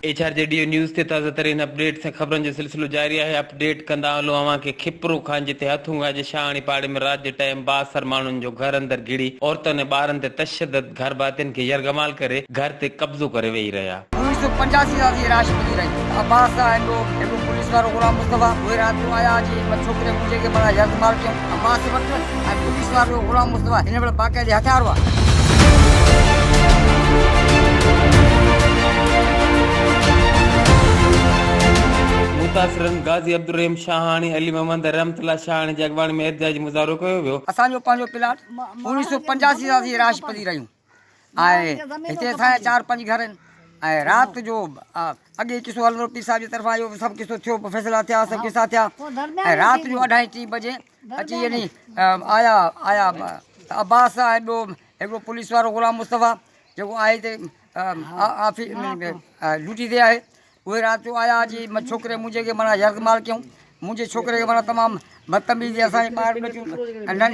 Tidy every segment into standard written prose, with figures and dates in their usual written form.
HRJDO news ते ताज़ा तरीन अपडेट से खबरन जो सिलसिलो जारी है। अपडेट कंदा हलो अवां के खिपरो खान जिते हथूं अॼु शाहणी पाड़े में रात जे टाइम 62 माण्हुनि जो घर अंदर गिड़ी औरतुनि ऐं ॿारनि ते तशद्दद घर भातियुनि खे यरगमाल करे घर ते कब्ज़ो करे वेही रहिया। 1985 साल जी राष्ट्रपति रही अब्बास साहब पुलिस वारो गुलाम मुस्तफा उहे रात जो आया जी छोकिरे मुंहिंजे खे माना यरगमाल कयूं अब्बास वटि ऐं पुलिस वारो गुलाम मुस्तफा हिन महिल बाक़ाइदे हथियार हुआ। मुतासिरन गाज़ी अब्दुल रहीम शाहानी अली मोहम्मद रहमतुल्लाह शाहानी जी अॻवानी में एहतजाजी मुज़ाहिरो कयो वियो। असांजो पंहिंजो प्लाट 1985 साल जी राष्ट्रपति रहियूं ऐं हिते असांजा 4-5 घर आहिनि ऐं राति जो अॻे किसो हलंदो पीर साहिब जी तरफ़ां इहो सभु किसो थियो फ़ैसिला थिया सभु किसा थिया ऐं राति जो 2:30 बजे अची यानी आया अब्बास ऐं हिकिड़ो पुलिस वारो गुलाम मुस्तफा जेको आहे हिते ड्यूटी ते आहे उहे राति जो आया जी छोकिरे मुंहिंजे खे माना यरगमाल कयूं मुंहिंजे छोकिरे खे माना तमामु बदतमीज़ी असांजे ॿार बचियूं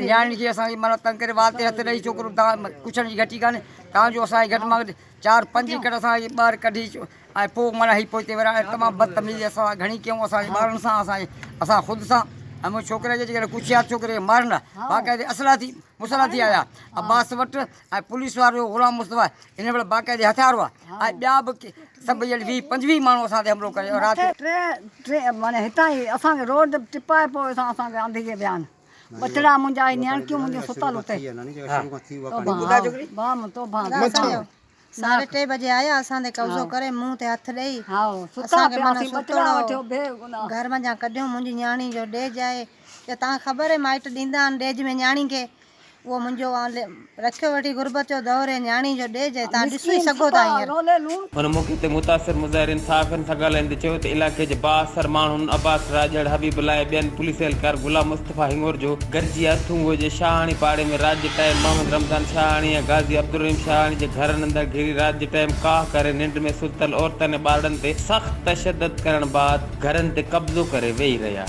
नियाणी खे असांजी माना तंग करे वात ते हथु ॾेई छोकिरो तव्हां कुझु जी घटी कान्हे तव्हांजो असांजे घटि में घटि 4-5 एकड़ असांजे ॿार कढी ऐं पोइ माना हीअ पोइ हिते विरहाए तमामु बदतमीज़ी असां घणी कयूं असांजे ॿारनि सां असां ख़ुदि सां ऐं मुंहिंजे छोकिरे जे जेकॾहिं कुशियात छोकिरे खे मारनि बाक़ाइदे असला थी मुसला थी आया अब्बास वटि ऐं पुलिस वारो गुलाम मुस्तफा हिन महिल बाक़ाइदे हथियार हुआ ऐं ॿिया बि सभु 20-25 माण्हू असां ते हमिलो करे राति टे माने हितां ई असांखे रोड टिपाए पोइ असांखे आंधी के बयान बचड़ा मुंहिंजा नियाणकियूं मुंहिंजो सुतल हुते 3:30 बजे आया असां ते कब्ज़ो करे मुंह ते हथ ॾेई घर में कढियूं मुंहिंजी नियाणी जो ॾेज आहे त तव्हां ख़बर आहे माइट ॾींदा आहिनि ॾेज में नियाणी खे उहो मुंहिंजो रखियो वठी गुरबत जो दौर आहे नियाणी जो ॾेज आहे तव्हां ॾिसी सघो था हींअर। हुन मौक़े ते मुतासिर मुज़ाहिरीन साफ़ियुनि सां ॻाल्हाईंदे चयो त इलाइक़े जे 62 माण्हुनि अब्बास राजड़ हबीबुल्लाह ऐं ॿियनि पुलिस एहलकार गुलाम मुस्तफा हिंगोर जो गॾिजी हथूं जे शाहाणी पाड़े में रात जे टाइम मोहम्मद रमज़ान शाहानी ऐं गाज़ी अब्दुल रहीम शाहानी जे घरनि अंदरि घिरी रात जे टाइम काह करे निंड में सुतल औरतुनि ऐं ॿारनि ते सख़्तु तशद्दद करण बाद घरनि ते कब्ज़ो करे वेही रहिया।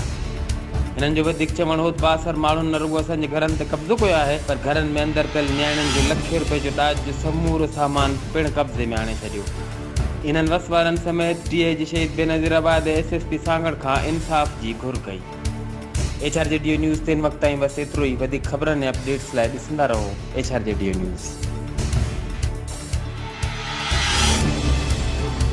हिननि जो वधीक चवण हो 62 माण्हुनि न रुॻो असांजे घरनि ते कब्ज़ो कयो आहे पर घरनि में अंदरि पियल नियाणियुनि जो लखे रुपए जो ॾाज जो समूरो सामान पिणु कब्ज़े में आणे छॾियो। इन्हनि वसवारनि समेत DIG शहीद बेनज़ीराबाद ऐं SSP सांगड़ खां इंसाफ़ जी घुर कई। HRJDO न्यूज़ ते हिन वक़्त ताईं बसि एतिरो ई। वधीक ख़बरनि ऐं अपडेट्स लाइ ॾिसंदा रहो HRJDO न्यूज़।